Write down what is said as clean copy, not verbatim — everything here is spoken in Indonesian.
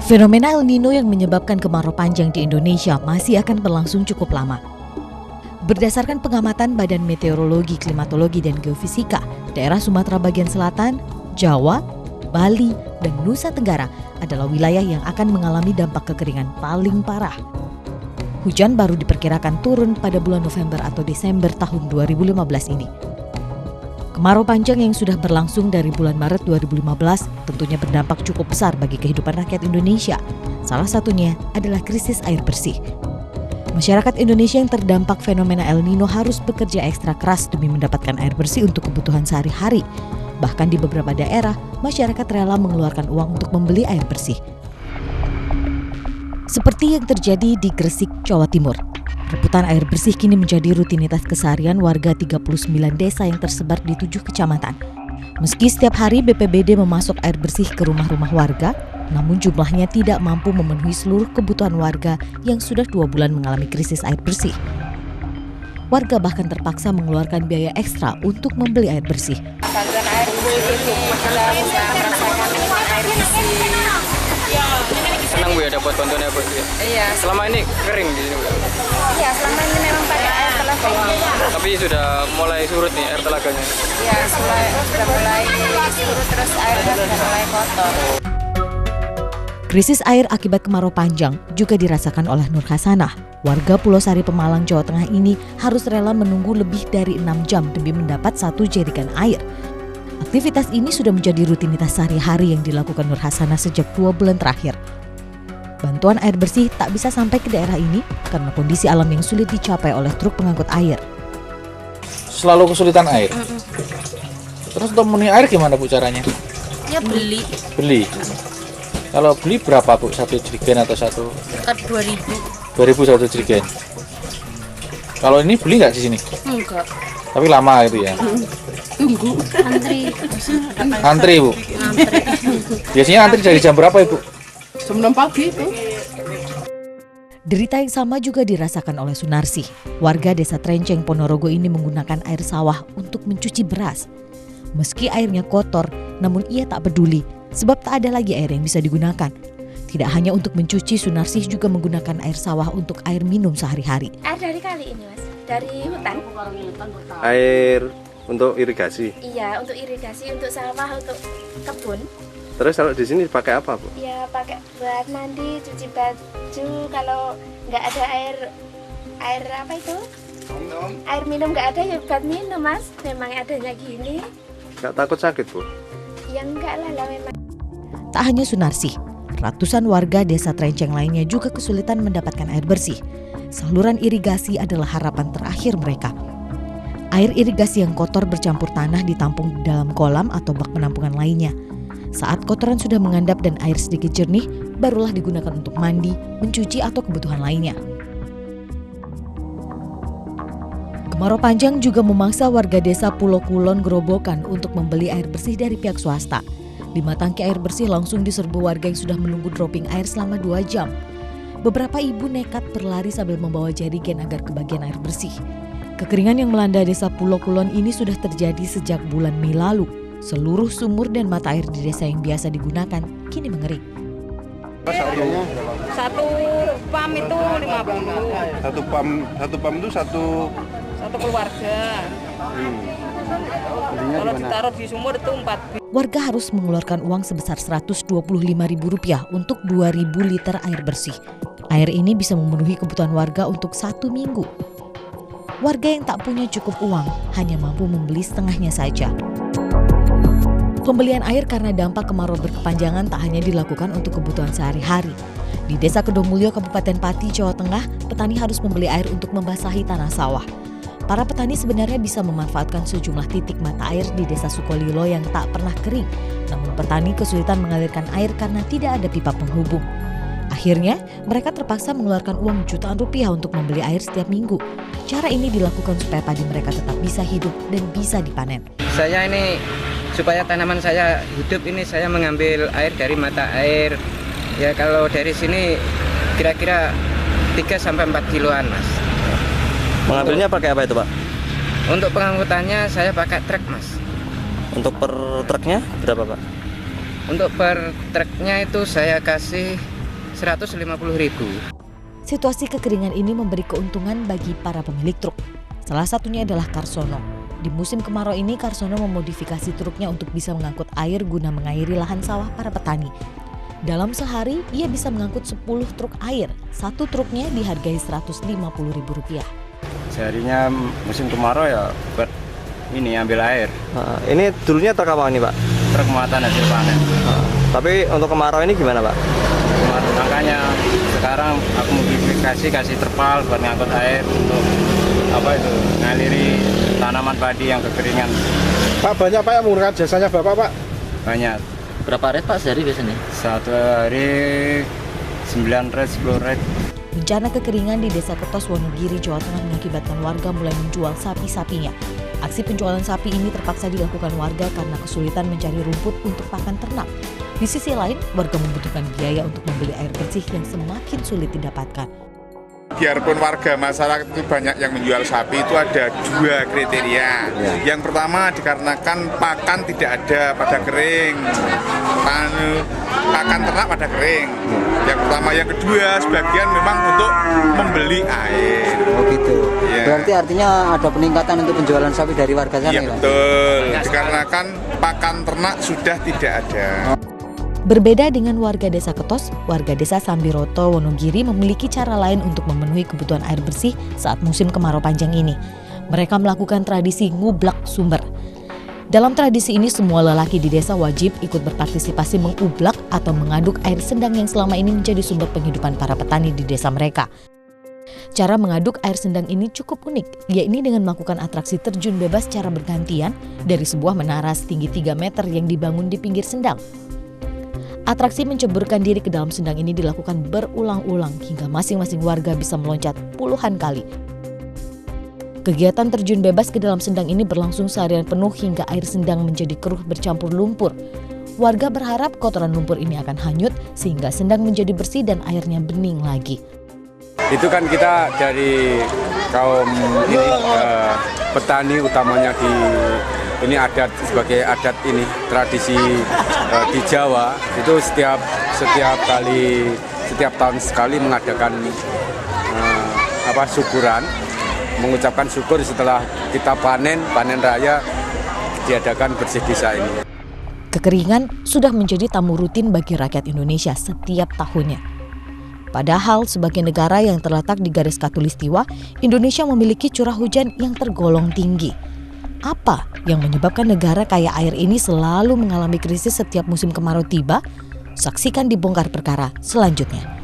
Fenomena El Nino yang menyebabkan kemarau panjang di Indonesia masih akan berlangsung cukup lama. Berdasarkan pengamatan Badan Meteorologi, Klimatologi, dan Geofisika, daerah Sumatera bagian selatan, Jawa, Bali, dan Nusa Tenggara adalah wilayah yang akan mengalami dampak kekeringan paling parah. Hujan baru diperkirakan turun pada bulan November atau Desember tahun 2015 ini. Kemarau panjang yang sudah berlangsung dari bulan Maret 2015 tentunya berdampak cukup besar bagi kehidupan rakyat Indonesia. Salah satunya adalah krisis air bersih. Masyarakat Indonesia yang terdampak fenomena El Nino harus bekerja ekstra keras demi mendapatkan air bersih untuk kebutuhan sehari-hari. Bahkan di beberapa daerah, masyarakat rela mengeluarkan uang untuk membeli air bersih. Seperti yang terjadi di Gresik, Jawa Timur. Rebutan air bersih kini menjadi rutinitas keseharian warga 39 desa yang tersebar di 7 kecamatan. Meski setiap hari BPBD memasok air bersih ke rumah-rumah warga, namun jumlahnya tidak mampu memenuhi seluruh kebutuhan warga yang sudah 2 bulan mengalami krisis air bersih. Warga bahkan terpaksa mengeluarkan biaya ekstra untuk membeli air bersih. Bantuan air bersih ini kita bisa merasakan air bersih. Senang Bu ya dapat bantuan air bersih. Iya. Selama ini kering di sini Bu. Iya, selama ini memang pakai air telaga. Tapi sudah mulai surut nih air telaganya. Iya, sudah mulai surut, terus airnya sudah mulai kotor. Krisis air akibat kemarau panjang juga dirasakan oleh Nur Hasanah. Warga Pulau Sari Pemalang, Jawa Tengah ini harus rela menunggu lebih dari 6 jam demi mendapat 1 jerigen air. Aktivitas ini sudah menjadi rutinitas sehari-hari yang dilakukan Nur Hasanah sejak 2 bulan terakhir. Bantuan air bersih tak bisa sampai ke daerah ini karena kondisi alam yang sulit dicapai oleh truk pengangkut air. Selalu kesulitan air. Terus untuk memenuhi air gimana Bu caranya? Ya beli. Beli. Kalau beli berapa Bu? 1 jerigen atau 1? 2.000. 2.000 1 jerigen. Kalau ini beli nggak di sini? Enggak. Tapi lama itu ya. Tunggu antri. Antri Bu. Antri. Biasanya antri dari jam berapa Ibu? Jam 6 pagi itu. Derita yang sama juga dirasakan oleh Sunarsi. Warga desa Trenceng, Ponorogo ini menggunakan air sawah untuk mencuci beras. Meski airnya kotor, namun ia tak peduli sebab tak ada lagi air yang bisa digunakan. Tidak hanya untuk mencuci, Sunarsi juga menggunakan air sawah untuk air minum sehari-hari. Air dari kali ini Mas, dari hutan. Air untuk irigasi. Iya, untuk irigasi, untuk sawah, untuk kebun. Terus kalau di sini pakai apa Bu? Ya pakai buat mandi, cuci baju. Kalau nggak ada air apa itu? Air minum nggak ada ya buat minum Mas. Memang adanya gini. Nggak takut sakit Bu? Ya enggak lah memang. Tak hanya Sunarsi, ratusan warga desa Trenceng lainnya juga kesulitan mendapatkan air bersih. Saluran irigasi adalah harapan terakhir mereka. Air irigasi yang kotor bercampur tanah ditampung di dalam kolam atau bak penampungan lainnya. Saat kotoran sudah mengandap dan air sedikit jernih, barulah digunakan untuk mandi, mencuci atau kebutuhan lainnya. Kemarau panjang juga memaksa warga desa Pulau Kulon Gerobokan untuk membeli air bersih dari pihak swasta. 5 tangki air bersih langsung diserbu warga yang sudah menunggu dropping air selama 2 jam. Beberapa ibu nekat berlari sambil membawa jerigen agar kebagian air bersih. Kekeringan yang melanda desa Pulau Kulon ini sudah terjadi sejak bulan Mei lalu. Seluruh sumur dan mata air di desa yang biasa digunakan kini mengering. Satu pam itu 50. Satu pam itu satu keluarga. Kalau ditaruh di sumur itu 4. Warga harus mengeluarkan uang sebesar Rp125.000 untuk 2.000 liter air bersih. Air ini bisa memenuhi kebutuhan warga untuk 1 minggu. Warga yang tak punya cukup uang hanya mampu membeli setengahnya saja. Pembelian air karena dampak kemarau berkepanjangan tak hanya dilakukan untuk kebutuhan sehari-hari. Di Desa Kedomulyo, Kabupaten Pati, Jawa Tengah, petani harus membeli air untuk membasahi tanah sawah. Para petani sebenarnya bisa memanfaatkan sejumlah titik mata air di Desa Sukolilo yang tak pernah kering. Namun petani kesulitan mengalirkan air karena tidak ada pipa penghubung. Akhirnya, mereka terpaksa mengeluarkan uang jutaan rupiah untuk membeli air setiap minggu. Cara ini dilakukan supaya padi mereka tetap bisa hidup dan bisa dipanen. Saya ini supaya tanaman saya hidup ini saya mengambil air dari mata air. Ya kalau dari sini kira-kira 3-4 kiloan Mas. Mengambilnya pakai apa itu Pak? Untuk pengangkutannya saya pakai truk Mas. Untuk per truknya berapa Pak? Untuk per truknya itu saya kasih 150.000. Situasi kekeringan ini memberi keuntungan bagi para pemilik truk. Salah satunya adalah Karsono. Di musim kemarau ini, Karsono memodifikasi truknya untuk bisa mengangkut air guna mengairi lahan sawah para petani. Dalam sehari, ia bisa mengangkut 10 truk air. Satu truknya dihargai Rp150.000. Seharinya musim kemarau ya buat ini ambil air. Ini dulunya truk apa ini Pak? Truk muatan hasil panen. Tapi untuk kemarau ini gimana Pak? Makanya sekarang aku modifikasi, kasih terpal buat ngangkut air untuk ngaliri tanaman padi yang kekeringan. Pak, banyak Pak yang menggunakan jasanya Bapak Pak? Banyak. Berapa red Pak sehari biasanya? Satu hari 9 red, 10 red. Bencana kekeringan di Desa Ketos, Wonogiri, Jawa Tengah mengakibatkan warga mulai menjual sapi-sapinya. Aksi penjualan sapi ini terpaksa dilakukan warga karena kesulitan mencari rumput untuk pakan ternak. Di sisi lain, warga membutuhkan biaya untuk membeli air bersih yang semakin sulit didapatkan. Biarpun warga masyarakat itu banyak yang menjual sapi, itu ada 2 kriteria. Yang pertama dikarenakan pakan tidak ada pada kering, pakan ternak pada kering. Yang pertama, yang kedua sebagian memang untuk membeli air. Oh gitu. Ya. Berarti artinya ada peningkatan untuk penjualan sapi dari warga sana Ya, ya? betul. Dikarenakan pakan ternak sudah tidak ada. Berbeda dengan warga Desa Ketos, warga Desa Sambiroto, Wonogiri memiliki cara lain untuk memenuhi kebutuhan air bersih saat musim kemarau panjang ini. Mereka melakukan tradisi ngublak sumber. Dalam tradisi ini, semua lelaki di desa wajib ikut berpartisipasi mengublak atau mengaduk air sendang yang selama ini menjadi sumber penghidupan para petani di desa mereka. Cara mengaduk air sendang ini cukup unik, yakni dengan melakukan atraksi terjun bebas secara bergantian dari sebuah menara setinggi 3 meter yang dibangun di pinggir sendang. Atraksi menceburkan diri ke dalam sendang ini dilakukan berulang-ulang hingga masing-masing warga bisa meloncat puluhan kali. Kegiatan terjun bebas ke dalam sendang ini berlangsung seharian penuh hingga air sendang menjadi keruh bercampur lumpur. Warga berharap kotoran lumpur ini akan hanyut sehingga sendang menjadi bersih dan airnya bening lagi. Itu kan kita dari kaum ini petani utamanya ini adat sebagai adat ini tradisi di Jawa itu setiap tahun sekali mengadakan syukuran, mengucapkan syukur setelah kita panen raya diadakan bersih desa ini. Kekeringan sudah menjadi tamu rutin bagi rakyat Indonesia setiap tahunnya. Padahal sebagai negara yang terletak di garis khatulistiwa, Indonesia memiliki curah hujan yang tergolong tinggi. Apa yang menyebabkan negara kaya air ini selalu mengalami krisis setiap musim kemarau tiba? Saksikan di Bongkar Perkara selanjutnya.